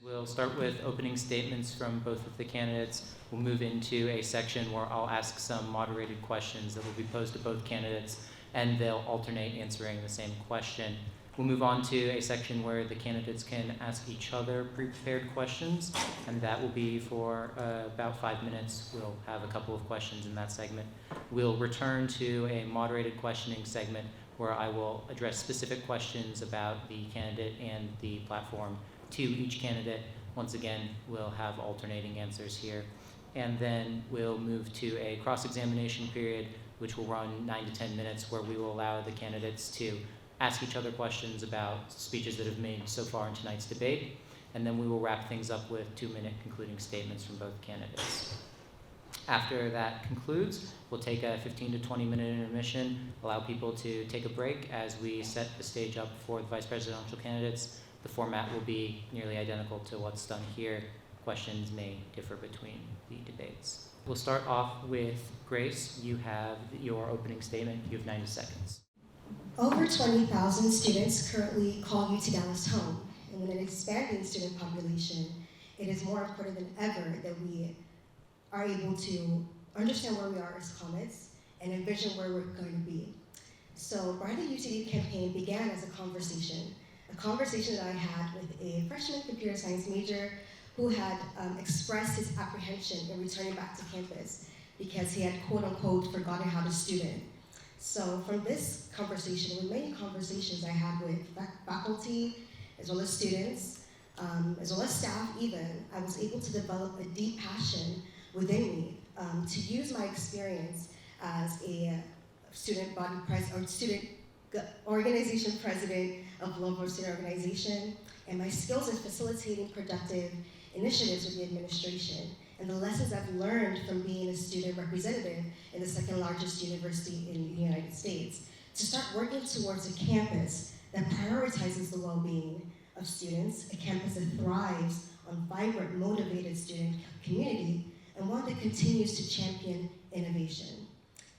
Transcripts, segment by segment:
We'll start with opening statements from both of the candidates. We'll move into a section where I'll ask some moderated questions that will be posed to both candidates, and they'll alternate answering the same question. We'll move on to a section where the candidates can ask each other pre-prepared questions, and that will be for about 5 minutes. We'll have a couple of questions in that segment. We'll return to a moderated questioning segment where I will address specific questions about the candidate and the platform to each candidate. Once again, we'll have alternating answers here. And then we'll move to a cross-examination period, which will run 9 to 10 minutes, where we will allow the candidates to ask each other questions about speeches that have made so far in tonight's debate. And then we will wrap things up with 2-minute concluding statements from both candidates. After that concludes, we'll take a 15 to 20-minute intermission, allow people to take a break as we set the stage up for the vice presidential candidates. The format will be nearly identical to what's done here. Questions may differ between the debates. We'll start off with Grace. You have your opening statement. You have 90 seconds. Over 20,000 students currently call UT Dallas home, and with an expanding student population, it is more important than ever that we are able to understand where we are as Comets and envision where we're going to be. So Brighter UTD campaign began as a conversation that I had with a freshman computer science major who had expressed his apprehension in returning back to campus because he had quote unquote forgotten how to student. So from this conversation, with many conversations I had with faculty, as well as students, as well as staff even, I was able to develop a deep passion within me to use my experience as a student body president or student organization president of local student organization, and my skills in facilitating productive initiatives with the administration, and the lessons I've learned from being a student representative in the second largest university in the United States, to start working towards a campus that prioritizes the well-being of students, a campus that thrives on vibrant, motivated student community, and one that continues to champion innovation.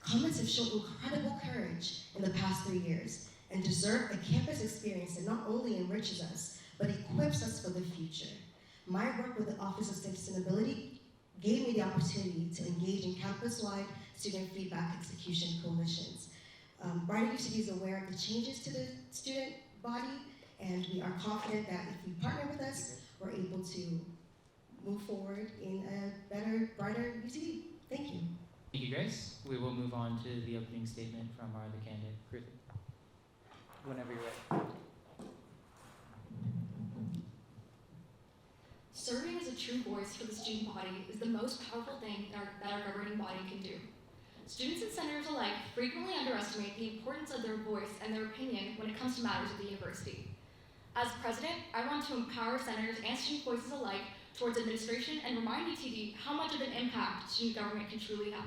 Comets have shown incredible courage in the past 3 years and deserve a campus experience that not only enriches us, but equips us for the future. My work with the Office of Sustainability gave me the opportunity to engage in campus-wide student feedback execution coalitions. Brighter UTD is aware of the changes to the student body, and we are confident that if you partner with us, we're able to move forward in a better, brighter UTD. Thank you. Thank you, Grace. We will move on to the opening statement from our other candidate, Kruthi. Whenever you're ready. Serving as a true voice for the student body is the most powerful thing that our governing body can do. Students and senators alike frequently underestimate the importance of their voice and their opinion when it comes to matters at the university. As president, I want to empower senators and student voices alike towards administration and remind UTD how much of an impact student government can truly have.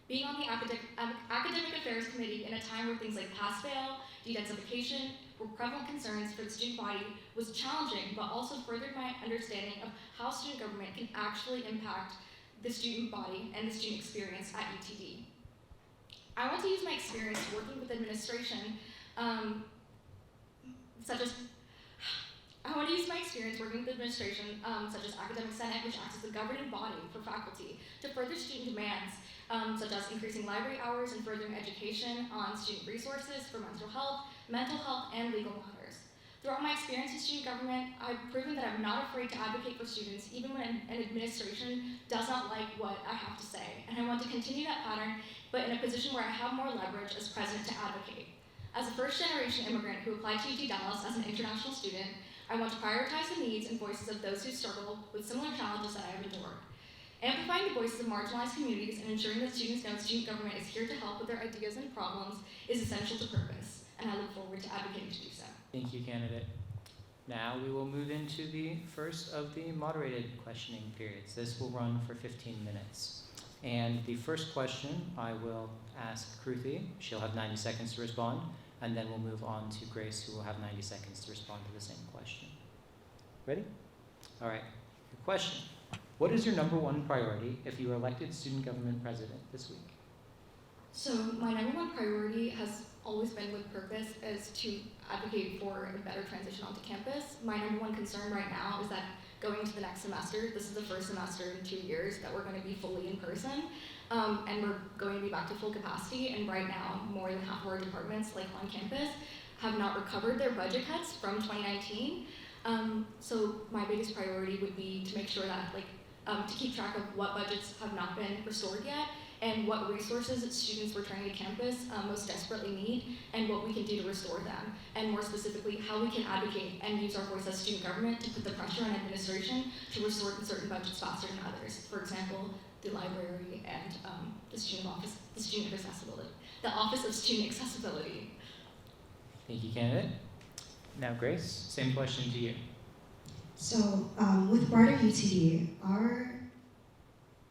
Being on the Academic Affairs Committee in a time where things like pass-fail, de-densification were prevalent concerns for the student body was challenging, but also furthered my understanding of how student government can actually impact the student body and the student experience at UTD. I want to use my experience working with administration, such as Academic Senate, which acts as the governing body for faculty, to further student demands, such as increasing library hours and furthering education on student resources for mental health, and legal matters. Throughout my experience in student government, I've proven that I'm not afraid to advocate for students, even when an administration does not like what I have to say. And I want to continue that pattern, but in a position where I have more leverage as president to advocate. As a first-generation immigrant who applied to UT Dallas as an international student, I want to prioritize the needs and voices of those who struggle with similar challenges that I have endured. Amplifying the voices of marginalized communities and ensuring that students know student government is here to help with their ideas and problems is essential to purpose, and I look forward to advocating to do so. Thank you, candidate. Now we will move into the first of the moderated questioning periods. This will run for 15 minutes. And the first question I will ask Kruthi. She'll have 90 seconds to respond, and then we'll move on to Grace, who will have 90 seconds to respond to the same question. Ready? All right. Your question. What is your number one priority if you are elected student government president this week? So my number one priority has always been with purpose is to advocate for a better transition onto campus. My number one concern right now is that going into the next semester. This is the first semester in 2 years that we're going to be fully in person, and we're going to be back to full capacity. And right now, more than half of our departments, like on campus, have not recovered their budget cuts from 2019. So my biggest priority would be to make sure that, to keep track of what budgets have not been restored yet, and what resources students returning to campus most desperately need, and what we can do to restore them, and more specifically, how we can advocate and use our voice as student government to put the pressure on administration to restore certain budgets faster than others. For example, the library and the Office of Student Accessibility. Thank you, candidate. Now, Grace, same question to you. So with broader UTD, our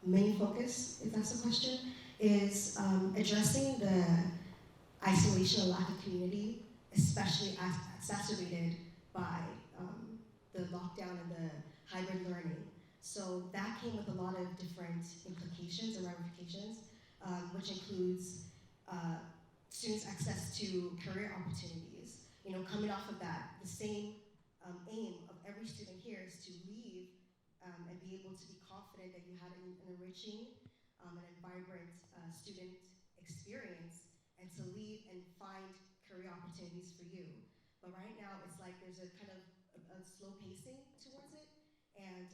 main focus, if that's the question, is addressing the isolation and lack of community, especially exacerbated by the lockdown and the hybrid learning. So that came with a lot of different implications and ramifications, which includes students' access to career opportunities. You know, coming off of that, the same aim of every student here is to leave and be able to be confident that you had an enriching and vibrant student experience, and to leave and find career opportunities for you. But right now, it's like there's a kind of a slow pacing towards it, and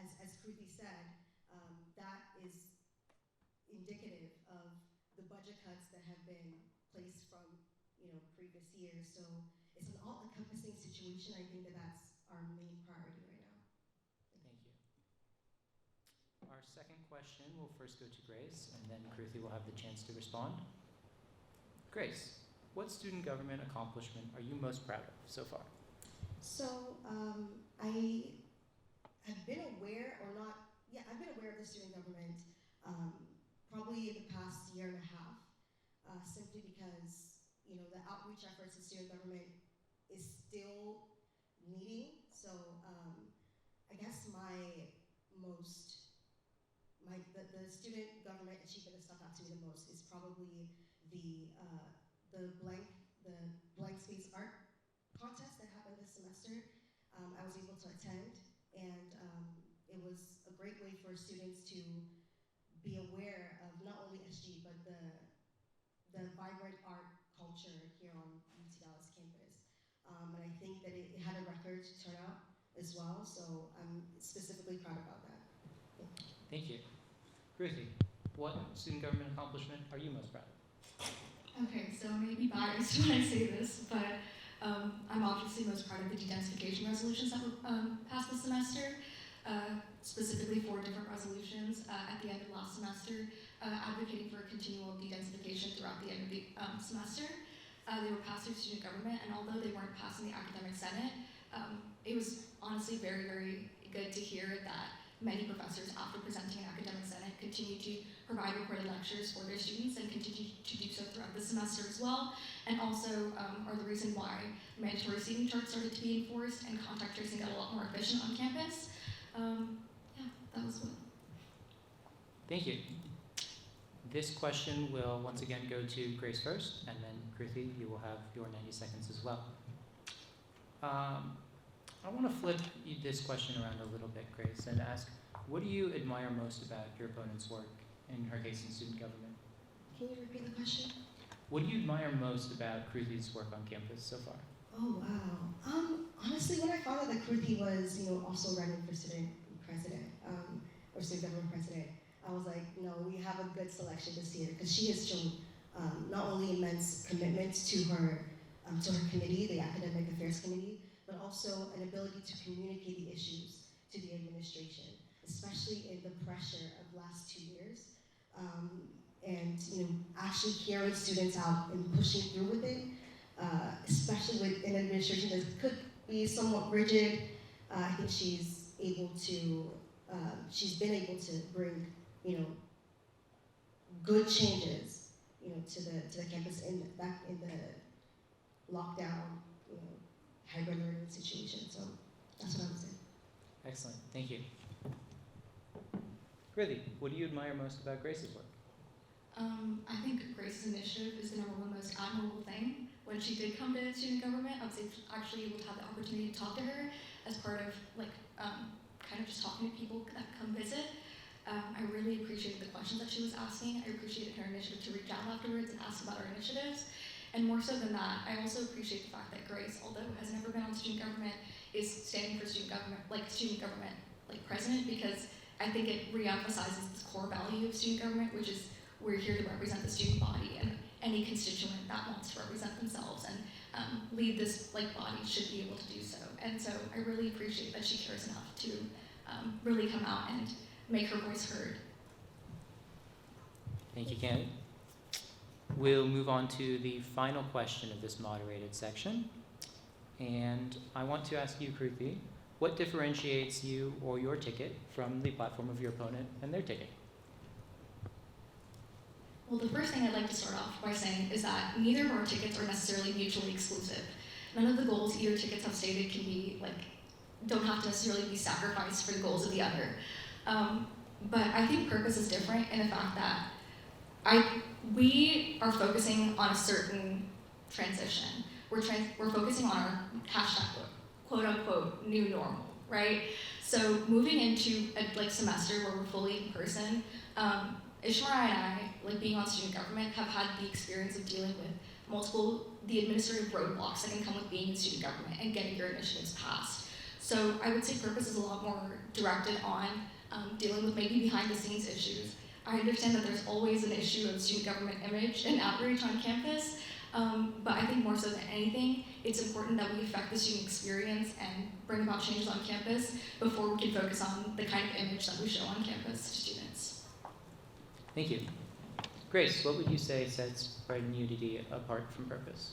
as Kruthi said, that is indicative of the budget cuts that have been placed from previous years. So it's an all-encompassing situation. I think that's our main priority right now. Thank you. Our second question will first go to Grace, and then Kruthi will have the chance to respond. Grace, what student government accomplishment are you most proud of so far? So I have been aware, I've been aware of the student government probably in the past year and a half, simply because the outreach efforts of student government is still needing. So I guess the student government achievement that stuck out to me the most is probably the blank space art contest that happened this semester. I was able to attend, and it was a great way for students to be aware of not only SG but the vibrant art culture here on UT Dallas campus. And I think that it had a record turnout as well, so I'm specifically proud about that. Thank you. Kruthi, what student government accomplishment are you most proud of? Okay, so I may be biased when I say this, but I'm obviously most proud of the de-densification resolutions that were passed this semester, specifically 4 different resolutions at the end of last semester, advocating for continual de-densification throughout the end of the semester. They were passed through student government, and although they weren't passed in the academic senate, it was honestly very, very good to hear that many professors, after presenting in academic senate, continue to provide recorded lectures for their students and continue to do so throughout the semester as well, and also are the reason why mandatory seating charts started to be enforced and contact tracing got a lot more efficient on campus. That was what. Thank you. This question will once again go to Grace first, and then Kruthi, you will have your 90 seconds as well. I want to flip this question around a little bit, Grace, and ask, what do you admire most about your opponent's work, in her case in student government? Can you repeat the question? What do you admire most about Kruthi's work on campus so far? Oh, wow. Honestly, when I found out that Kruthi was, also running for student president, or student government president, I was like, we have a good selection this year, because she has shown not only immense commitment to her committee, the Academic Affairs Committee, but also an ability to communicate the issues to the administration, especially in the pressure of last 2 years. And actually hearing students out and pushing through with it, especially with an administration that could be somewhat rigid. I think she's been able to bring, good changes, to the campus back in the lockdown, hybrid learning situation. So that's what I would say. Excellent, thank you. Kruthi, what do you admire most about Grace's work? I think Grace's initiative is the #1 most admirable thing. When she did come to student government, I was actually able to have the opportunity to talk to her as part of kind of just talking to people that come visit. I really appreciated the questions that she was asking. I appreciated her initiative to reach out afterwards and ask about our initiatives. And more so than that, I also appreciate the fact that Grace, although has never been on student government, is standing for student government like president, because I think it reemphasizes this core value of student government, which is we're here to represent the student body, and any constituent that wants to represent themselves and lead this body should be able to do so. And so I really appreciate that she cares enough to really come out and make her voice heard. Thank you, candidate. We'll move on to the final question of this moderated section. And I want to ask you, Kruthi, what differentiates you or your ticket from the platform of your opponent and their ticket? Well, the first thing I'd like to start off by saying is that neither of our tickets are necessarily mutually exclusive. None of the goals either tickets have stated can be don't have to necessarily be sacrificed for the goals of the other. But I think purpose is different in the fact that we are focusing on a certain transition. We're focusing on our hashtag quote unquote new normal, right? So moving into a semester where we're fully in person, Ishmara and I, being on student government, have had the experience of dealing with the administrative roadblocks that can come with being in student government and getting your initiatives passed. So I would say purpose is a lot more directed on dealing with maybe behind the scenes issues. I understand that there's always an issue of student government image and outreach on campus, but I think more so than anything, it's important that we affect the student experience and bring about changes on campus before we can focus on the kind of image that we show on campus to students. Thank you. Grace, what would you say sets Brighton UTD apart from purpose?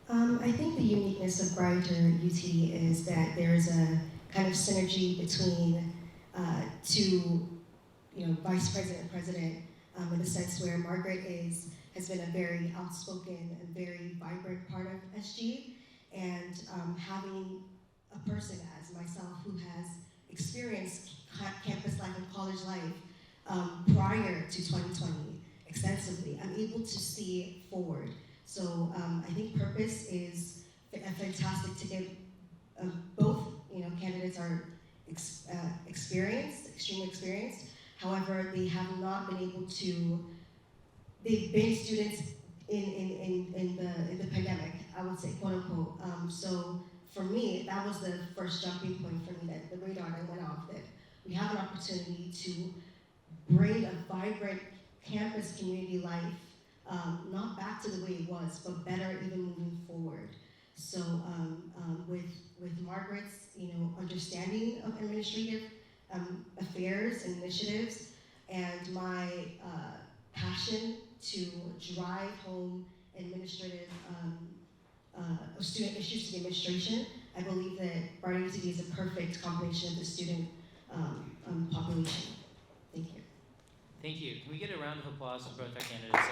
I think the uniqueness of Brighton UTD is that there is a kind of synergy between two, vice president and president, in the sense where Margaret has been a very outspoken and very vibrant part of SG, and having a person as myself who has experienced campus life and college life prior to 2020 extensively, I'm able to see forward. So I think purpose is a fantastic ticket. Both candidates are experienced, extremely experienced. However, they have not been able to. They've been students in the pandemic, I would say, quote unquote. So for me, that was the first jumping point for me, that the radar that went off, that we have an opportunity to bring a vibrant campus community life, not back to the way it was, but better even moving forward. So with Margaret's understanding of administrative affairs and initiatives, and my passion to drive home administrative student issues to the administration, I believe that Brighton UTD is a perfect combination of the student population. Thank you. Thank you. Can we get a round of applause for both our candidates?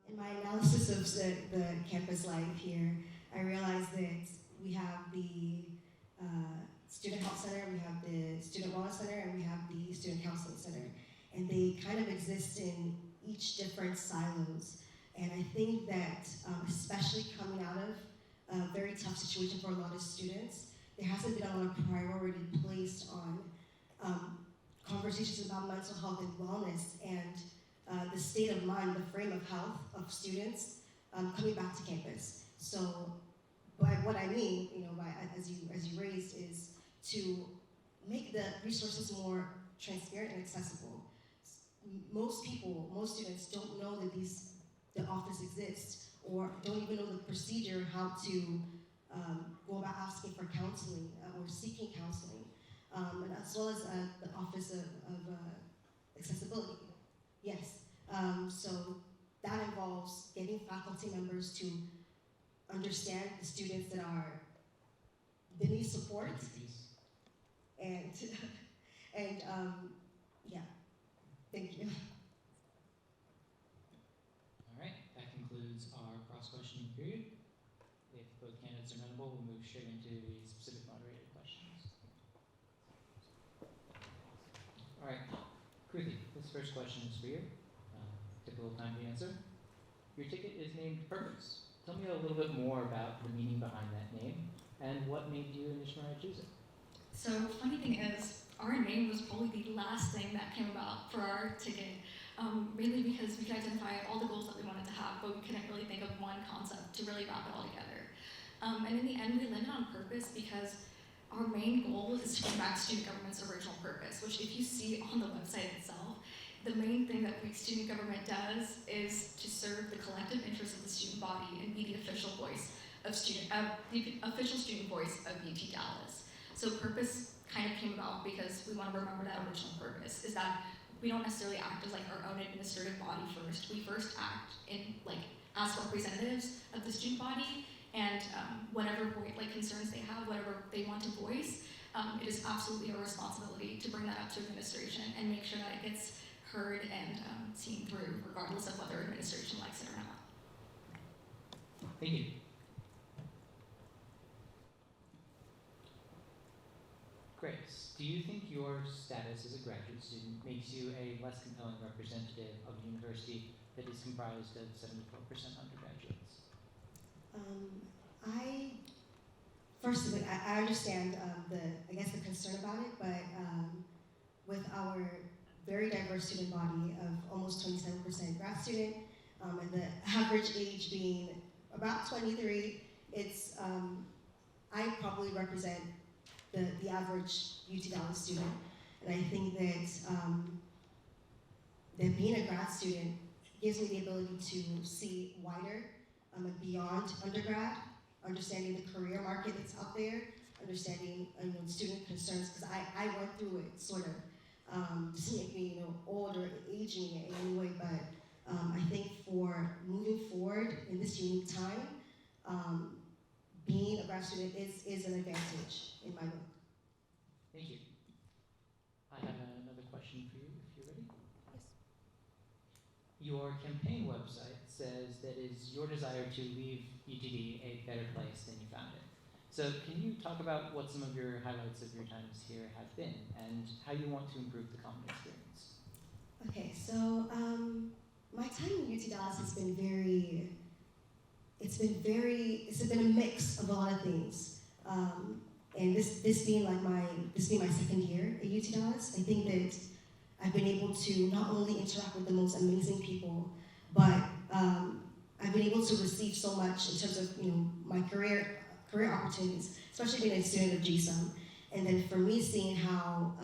In my analysis of the campus life here, I realized that we have the Student Health Center, we have the Student Wellness Center, and we have the Student Counseling Center. And they kind of exist in each different silos. And I think that, especially coming out of a very tough situation for a lot of students, there hasn't been a lot of priority placed on conversations about mental health and wellness and the state of mind, the frame of health of students coming back to campus. So, by what I mean, as you raised, is to make the resources more transparent and accessible. Most students don't know that the office exists, or don't even know the procedure, how to go about asking for counseling or seeking counseling, and as well as the Office of Accessibility. Yes, so that involves getting faculty members to understand the students that need support, and yeah, thank you. All right, that concludes our cross-questioning period. If both candidates are amenable, we'll move straight into the specific moderated questions. All right, Kruthi, this first question is for you. Take a little time to answer. Your ticket is named Purpose. tell me a little bit more about the meaning behind that name and what made you initially choose it. So funny thing is, our name was probably the last thing that came about for our ticket, mainly because we could identify all the goals that we wanted to have, but we couldn't really think of one concept to really wrap it all together. And in the end, we landed on purpose because our main goal is to bring back student government's original purpose, which if you see on the website itself, the main thing that student government does is to serve the collective interests of the student body and be the official voice of the official student voice of UT Dallas. So purpose kind of came about because we want to remember that original purpose, is that we don't necessarily act as like our own administrative body first. We first act in as representatives of the student body, and whatever concerns they have, whatever they want to voice, it is absolutely our responsibility to bring that up to administration and make sure that it gets heard and seen through, regardless of whether administration likes it or not. Thank you. Grace, do you think your status as a graduate student makes you a less compelling representative of a university that is comprised of 74% undergraduates? I understand the concern about it, but with our very diverse student body of almost 27% grad student, and the average age being about 23, it's I probably represent the average UT Dallas student, and I think that being a grad student gives me the ability to see wider and beyond undergrad, understanding the career market that's out there, understanding student concerns, because I went through it sort of, doesn't make me old or age me in any way, but I think for moving forward in this unique time, being a grad student is an advantage in my book. Thank you. I have another question for you, if you're ready. Yes. Your campaign website says that it is your desire to leave UTD a better place than you found it. So can you talk about what some of your highlights of your times here have been and how you want to improve the common experience? Okay, so my time in UT Dallas has been it's been a mix of a lot of things. And this being my second year at UT Dallas, I think that I've been able to not only interact with the most amazing people, but I've been able to receive so much in terms of my career opportunities, especially being a student of GSUM. And then for me, seeing how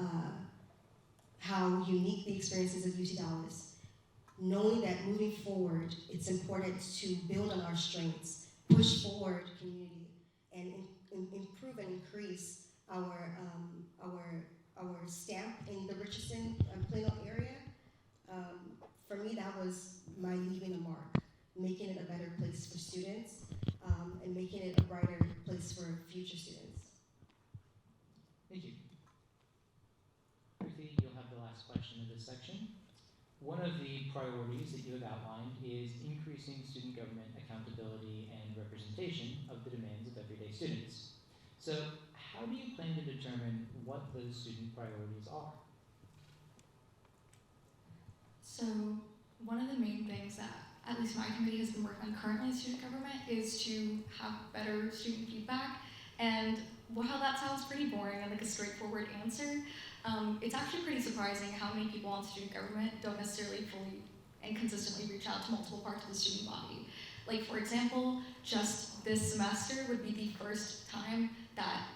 unique the experience is at UT Dallas, knowing that moving forward, it's important to build on our strengths, push forward community, and improve and increase our stamp in the Richardson and Plano area. For me, that was my leaving a mark, making it a better place for students, and making it a brighter place for future students. Thank you. Kruthi, you'll have the last question of this section. One of the priorities that you have outlined is increasing student government accountability and representation of the demands of everyday students. So how do you plan to determine what those student priorities are? So one of the main things that at least my committee has been working on currently in student government is to have better student feedback. And while that sounds pretty boring and like a straightforward answer, it's actually pretty surprising how many people on student government don't necessarily fully and consistently reach out to multiple parts of the student body. Like for example, just this semester would be the first time that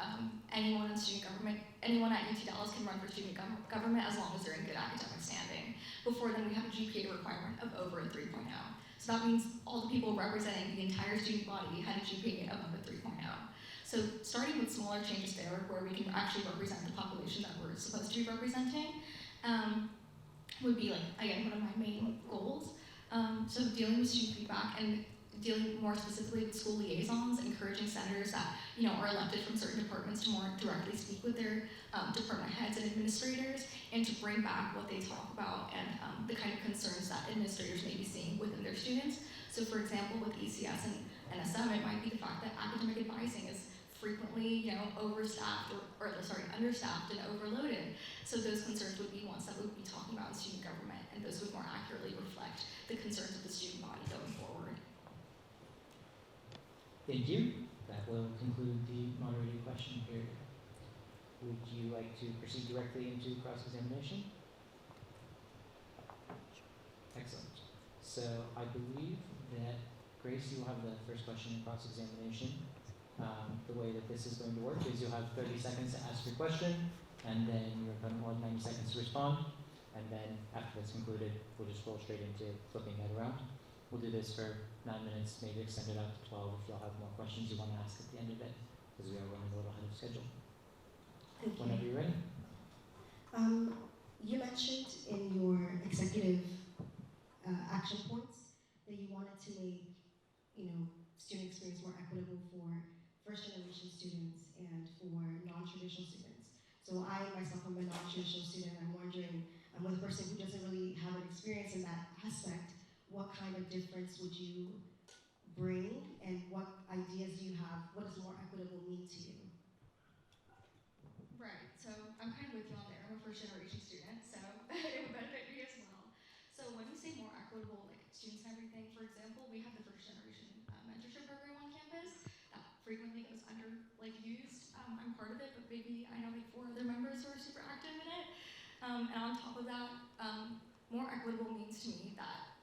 anyone in student government, anyone at UT Dallas can run for student government as long as they're in good academic standing. Before then, we have a GPA requirement of over a 3.0. So that means all the people representing the entire student body had a GPA above a 3.0. So starting with smaller changes there, where we can actually represent the population that we're supposed to be representing, would be again, one of my main goals. So dealing with student feedback and dealing more specifically with school liaisons, encouraging senators that are elected from certain departments to more directly speak with their department heads and administrators, and to bring back what they talk about and the kind of concerns that administrators may be seeing within their students. So for example, with ECS and NSM, it might be the fact that academic advising is frequently understaffed and overloaded. So those concerns would be ones that we would be talking about in student government, and those would more accurately reflect the concerns of the student body going forward. Thank you. That will conclude the moderated question period. Would you like to proceed directly into cross-examination? Excellent. So I believe that, Grace, you will have the first question in cross-examination. The way that this is going to work is you'll have 30 seconds to ask your question, and then your opponent will have 90 seconds to respond. And then after that's concluded, we'll just roll straight into flipping that around. We'll do this for 9 minutes, maybe extend it out to 12 if y'all have more questions you want to ask at the end of it, because we are running a little ahead of schedule. Thank you. Whenever you're ready. You mentioned in your executive action points that you wanted to make, student experience more equitable for first-generation students and for non-traditional students. So I myself am a non-traditional student. I'm wondering, I'm with a person who doesn't really have an experience in that aspect. What kind of difference would you bring, and what ideas do you have? What does more equitable mean to you? Right, so I'm kind of with you on there. I'm a first generation student, so it would benefit me as well. So when we say more equitable, like students and everything, for example, we have the first generation mentorship program on campus that frequently goes used. I'm part of it, but maybe I know like 4 other members who are super active in it. And on top of that, more equitable means to me that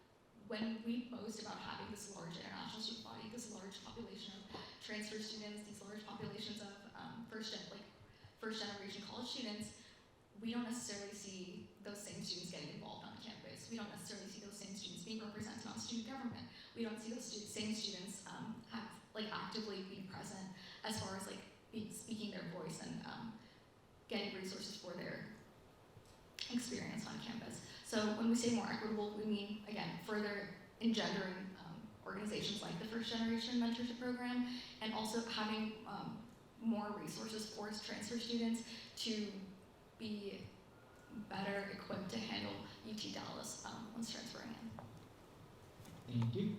when we boast about having this large international student body, this large population of transfer students, these large populations of first generation college students, we don't necessarily see those same students getting involved on campus. We don't necessarily see those same students being represented on student government. We don't see those same students actively being present as far as speaking their voice and getting resources for their experience on campus. So when we say more equitable, we mean, again, further engendering organizations like the First Generation Mentorship Program, and also having more resources for transfer students to be better equipped to handle UT Dallas once transferring in. Thank you.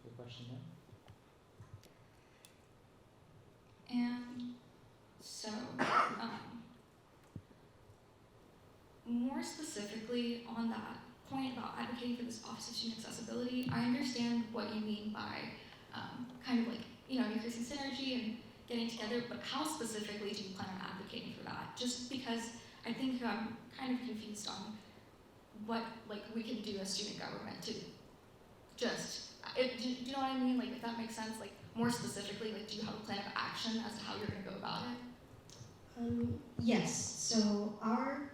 Good question there. And so, more specifically on that point about advocating for this Office of Student Accessibility, I understand what you mean by increasing synergy and getting together, but how specifically do you plan on advocating for that? Just because I think I'm kind of confused on what we can do as student government to just, do you know what I mean? If that makes sense, more specifically, do you have a plan of action as to how you're gonna go about it? Yes, so our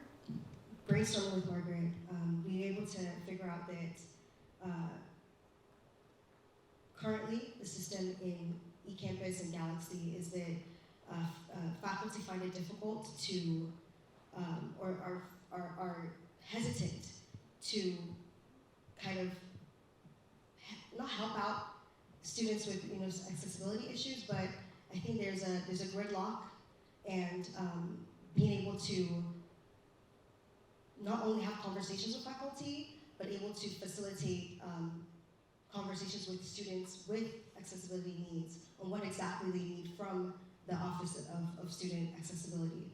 brainstorming with Margaret, we were able to figure out that currently the system in eCampus and Galaxy is that faculty find it difficult to, or are hesitant to kind of not help out students with accessibility issues, but I think there's a gridlock, and being able to not only have conversations with faculty, but able to facilitate conversations with students with accessibility needs on what exactly they need from the Office of Student Accessibility.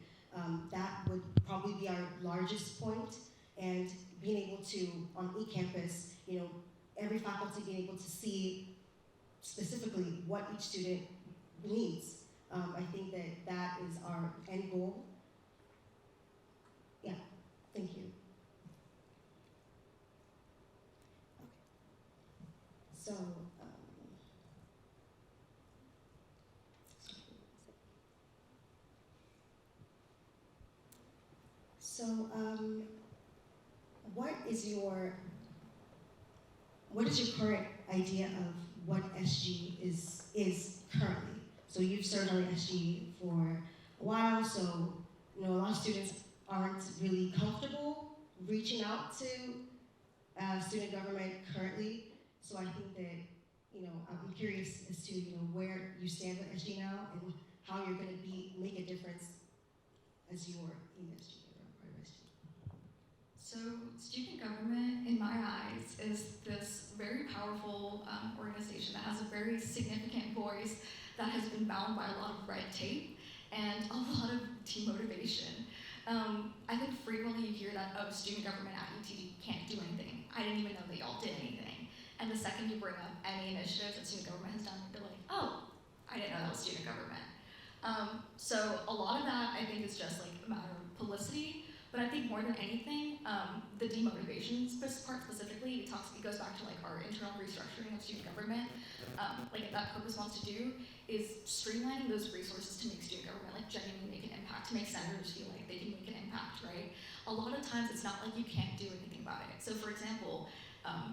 That would probably be our largest point, and being able to, on eCampus, every faculty being able to see specifically what each student needs. I think that is our end goal. Yeah, thank you. Okay. So, what is your current idea of what SG is currently? So you've served on SG for a while, so a lot of students aren't really comfortable reaching out to student government currently. So I think that I'm curious as to where you stand with SG now and how you're going to make a difference as you're in SG or part of SG. So student government, in my eyes, is this very powerful organization that has a very significant voice that has been bound by a lot of red tape and a lot of demotivation. I think frequently you hear that, student government at UTD can't do anything. I didn't even know they all did anything. And the second you bring up any initiatives that student government has done, they're like, oh, I didn't know that was student government. So a lot of that, I think, is just like a matter of publicity. But I think more than anything, the demotivation part specifically, it goes back to like our internal restructuring of student government. Like that purpose wants to do is streamlining those resources to make student government like genuinely make an impact, to make senators feel like they can make an impact, right? A lot of times it's not like you can't do anything about it. So for example,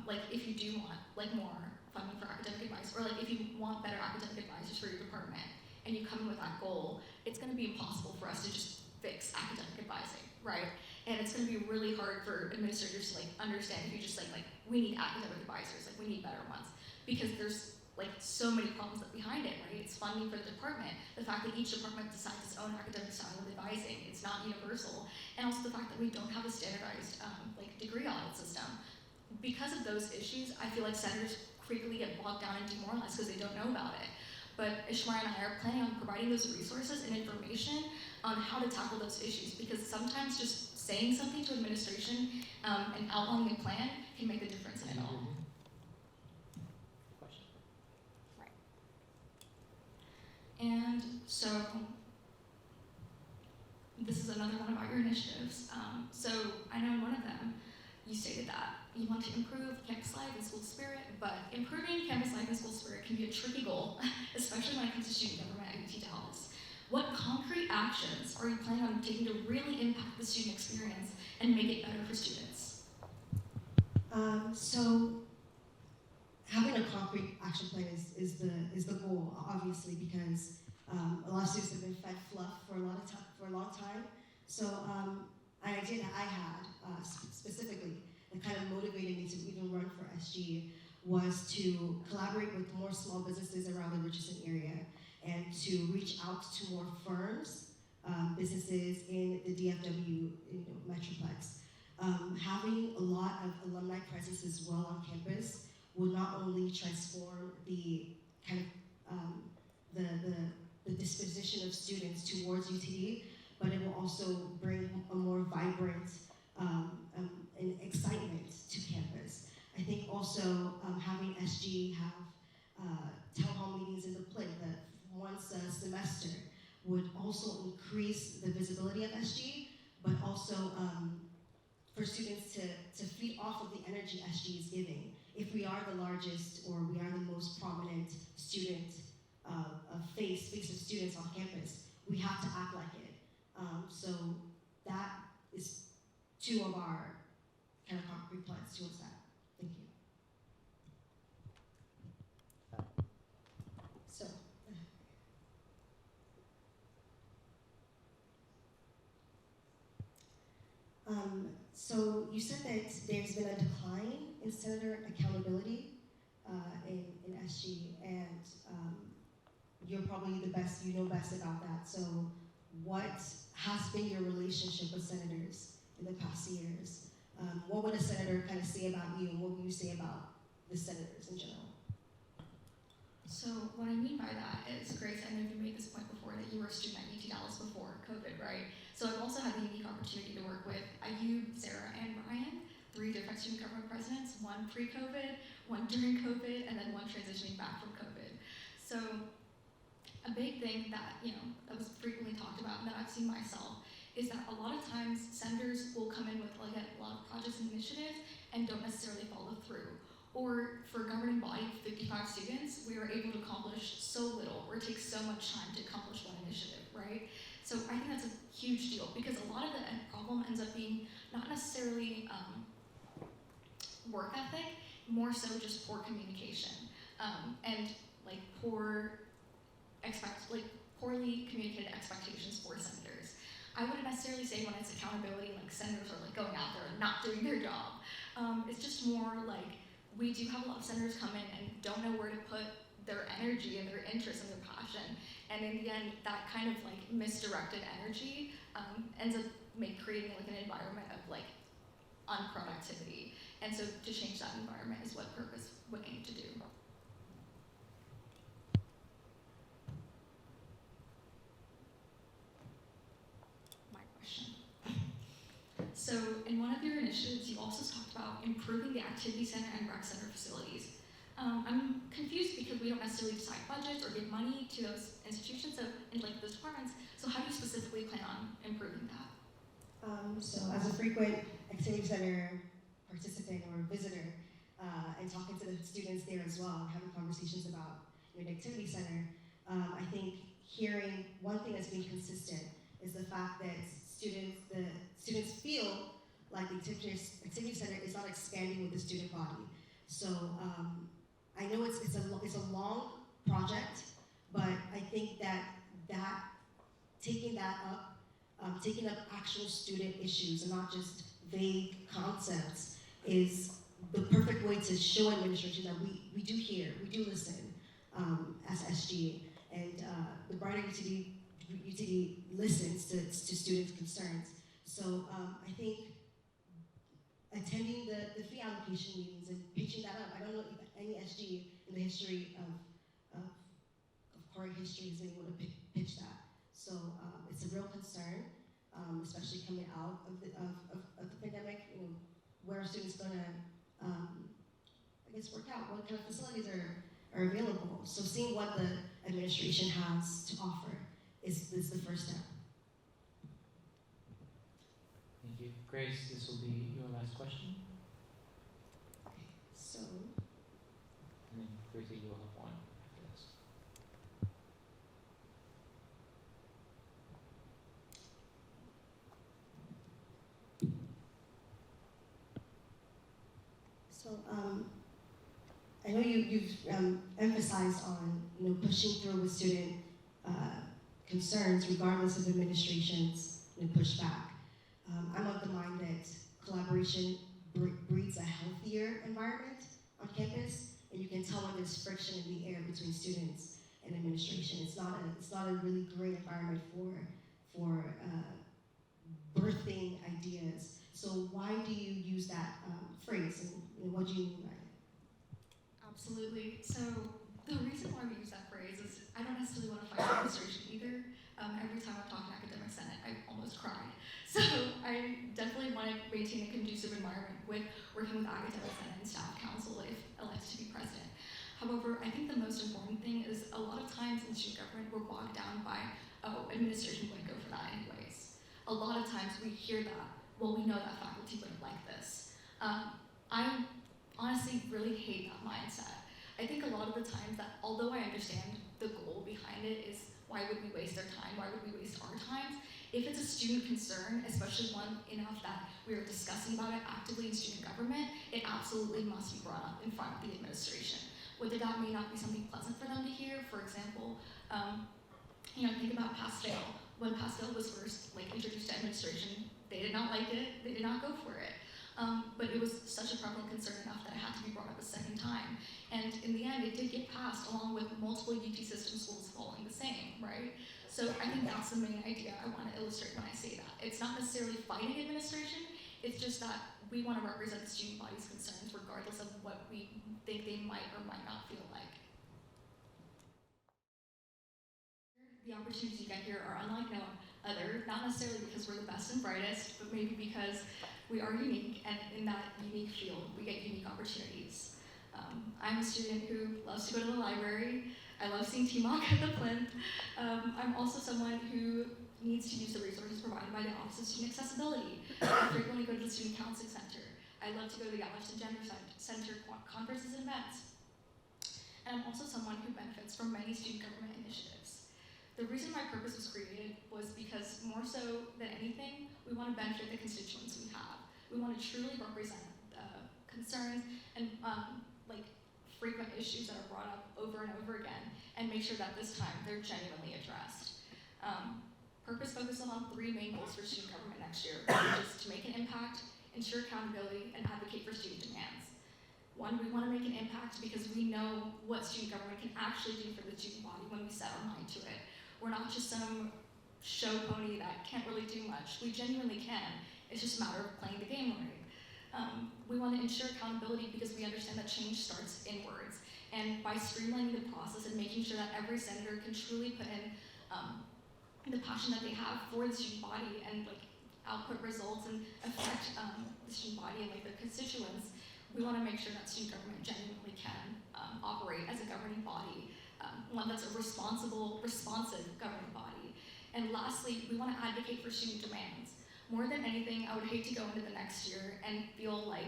like if you do want like more funding for academic advice, or like if you want better academic advisors for your department, and you come in with that goal, it's gonna be impossible for us to just fix academic advising, right? And it's gonna be really hard for administrators to like understand if you just like we need academic advisors, like we need better ones, because there's like so many problems that behind it, right? It's funding for the department, the fact that each department decides its own academic style of advising, it's not universal, and also the fact that we don't have a standardized like degree audit system. Because of those issues, I feel like senators frequently get bogged down and demoralized because they don't know about it. But Ishmael and I are planning on providing those resources and information on how to tackle those issues, because sometimes just saying something to administration and outlining a plan can make a difference in it all. Question. Right. And so this is another one of our initiatives. So I know in one of them, you stated that you want to improve campus life and school spirit, but improving campus life and school spirit can be a tricky goal, especially when it comes to student government at UT Dallas. What concrete actions are you planning on taking to really impact the student experience and make it better for students? So having a concrete action plan is the goal, obviously, because a lot of students have been fed fluff for a long time. So an idea that I had specifically that kind of motivated me to even run for SG was to collaborate with more small businesses around the Richardson area and to reach out to more firms, businesses in the DFW Metroplex. Having a lot of alumni presence as well on campus will not only transform the kind of the disposition of students towards UTD, but it will also bring a more vibrant and excitement to campus. I think also having SG have town hall meetings in the play that once a semester would also increase the visibility of SG, but also for students to feed off of the energy SG is giving. If we are the largest or we are the most prominent student face of students on campus, we have to act like it. So that is two of our kind of concrete plans towards that. Thank you. So you said that there's been a decline in senator accountability in SG, and you're probably the best, you know best about that. So what has been your relationship with senators in the past years? What would a senator kind of say about you, and what would you say about the senators in general? So what I mean by that is, Grace, I know you made this point before that you were a student at UT Dallas before COVID, right? So I've also had the unique opportunity to work with Ayub, Sarah, and Ryan, 3 different student government presidents, one pre-COVID, one during COVID, and then one transitioning back from COVID. So a big thing that, that was frequently talked about and that I've seen myself is that a lot of times senators will come in with like a lot of projects and initiatives and don't necessarily follow through. Or for a governing body of 55 students, we are able to accomplish so little, or it takes so much time to accomplish one initiative, right? So I think that's a huge deal, because a lot of the problem ends up being not necessarily work ethic, more so just poor communication, and like poorly communicated expectations for senators. I wouldn't necessarily say when it's accountability, like senators are like going out there and not doing their job. It's just more like, we do have a lot of senators come in and don't know where to put their energy and their interest and their passion. And in the end, that kind of like misdirected energy ends up creating like an environment of like unproductivity. And so to change that environment is what Purpose would aim to do. My question. So in one of your initiatives, you also talked about improving the activity center and rec center facilities. I'm confused because we don't necessarily decide budgets or give money to those institutions, and like those departments. So how do you specifically plan on improving that? So as a frequent activity center participant or visitor, and talking to the students there as well, and having conversations about the activity center, I think hearing one thing that's been consistent is the fact that the students feel like the activity center is not expanding with the student body. So I know it's a long project, but I think that taking that up, taking up actual student issues and not just vague concepts is the perfect way to show administration that we do hear, we do listen as SG, and the brighter UTD listens to students' concerns. So I think attending the fee allocation meetings and pitching that up. I don't know if any SG in the history of current history has been able to pitch that. So it's a real concern, especially coming out of the pandemic. You know, where are students going to, I guess, work out? What kind of facilities are available? So seeing what the administration has to offer is the first step. Thank you. Grace, this will be your last question. Okay, so And then Kruthi, you'll have one after this. I know you've emphasized on pushing through with student concerns regardless of administration's pushback. I'm of the mind that collaboration breeds a healthier environment on campus, and you can tell when there's friction in the air between students and administration. It's not a really great environment for birthing ideas. So why do you use that phrase, and what do you mean by it? Absolutely. So the reason why we use that phrase is I don't necessarily want to fight administration either. Every time I've talked to academic senate, I almost cried. So I definitely want to maintain a conducive environment with working with academic senate and staff council if elected to be president. However, I think the most important thing is a lot of times in student government we're bogged down by, oh, administration wouldn't go for that anyways. A lot of times we hear that, well, we know that faculty wouldn't like this. I honestly really hate that mindset. I think a lot of the times that although I understand the goal behind it is why would we waste our time, why would we waste our time, if it's a student concern, especially one enough that we are discussing about it actively in student government, it absolutely must be brought up in front of the administration. Whether that may not be something pleasant for them to hear, for example, think about Pastel. When Pastel was first introduced to administration, they did not like it, they did not go for it. But it was such a prevalent concern enough that it had to be brought up a second time. And in the end, it did get passed along with multiple UT system schools following the same, right? So I think that's the main idea I want to illustrate when I say that. It's not necessarily fighting administration, it's just that we want to represent the student body's concerns regardless of what we think they might or might not feel like. The opportunities you get here are unlike no other, not necessarily because we're the best and brightest, but maybe because we are unique, and in that unique field, we get unique opportunities. I'm a student who loves to go to the library. I love seeing TMOC at the Plinth. I'm also someone who needs to use the resources provided by the Office of Student Accessibility. I frequently go to the Student Counseling Center. I love to go to the Galveston Gender Center conferences and events. And I'm also someone who benefits from many student government initiatives. The reason my purpose was created was because more so than anything, we want to benefit the constituents we have. We want to truly represent concerns and frequent issues that are brought up over and over again and make sure that this time they're genuinely addressed. Purpose focuses on 3 main goals for student government next year, which is to make an impact, ensure accountability, and advocate for student demands. One, we want to make an impact because we know what student government can actually do for the student body when we set our mind to it. We're not just some show pony that can't really do much. We genuinely can. It's just a matter of playing the game right. We want to ensure accountability because we understand that change starts inwards. And by streamlining the process and making sure that every senator can truly put in the passion that they have for the student body and output results and affect the student body and their constituents, We want to make sure that student government genuinely can operate as a governing body, one that's a responsive governing body. And lastly, we want to advocate for student demands. More than anything, I would hate to go into the next year and feel like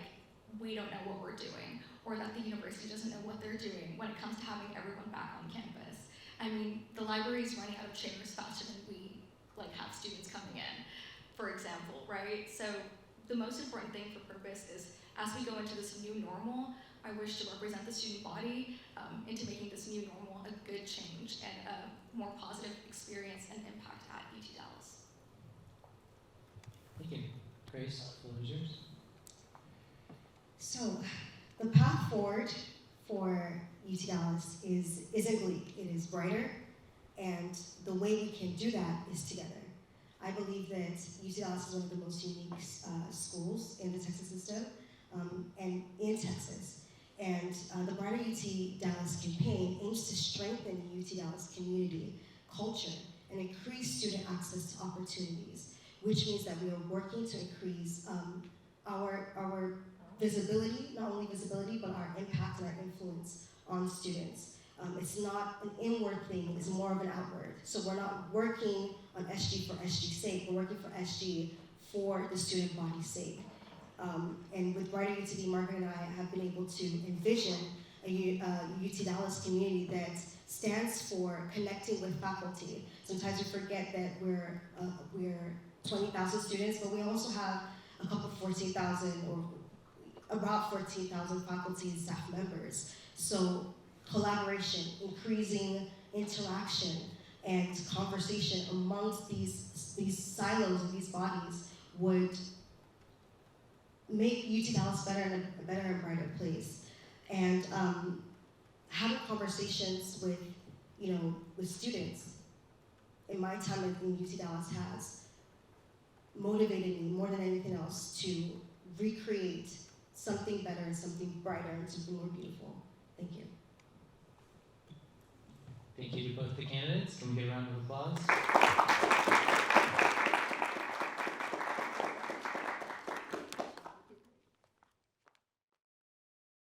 we don't know what we're doing, or that the university doesn't know what they're doing when it comes to having everyone back on campus. I mean, the library is running out of chairs faster than we have students coming in, for example, right? So the most important thing for purpose is, as we go into this new normal, I wish to represent the student body into making this new normal a good change and a more positive experience and impact at UT Dallas. Thank you. Grace, the floor is yours. So, the path forward for UT Dallas isn't bleak. It is brighter, and the way we can do that is together. I believe that UT Dallas is one of the most unique schools in the Texas system, and in Texas. And the Brighter UT Dallas campaign aims to strengthen the UT Dallas community, culture, and increase student access to opportunities, which means that we are working to increase our visibility, not only visibility, but our impact and our influence on students. It's not an inward thing, it's more of an outward. So we're not working on SG for SG's sake, we're working for SG for the student body's sake. And with Brighter UTD, Margaret and I have been able to envision a UT Dallas community that stands for connecting with faculty. Sometimes we forget that we're 20,000 students, but we also have a couple 14,000 or about 14,000 faculty and staff members. So collaboration, increasing interaction and conversation amongst these silos and these bodies would make UT Dallas better and a better and brighter place. And having conversations with students in my time in UT Dallas has motivated me more than anything else to recreate something better and something brighter and something more beautiful. Thank you. Thank you to both the candidates. Can we get a round of applause?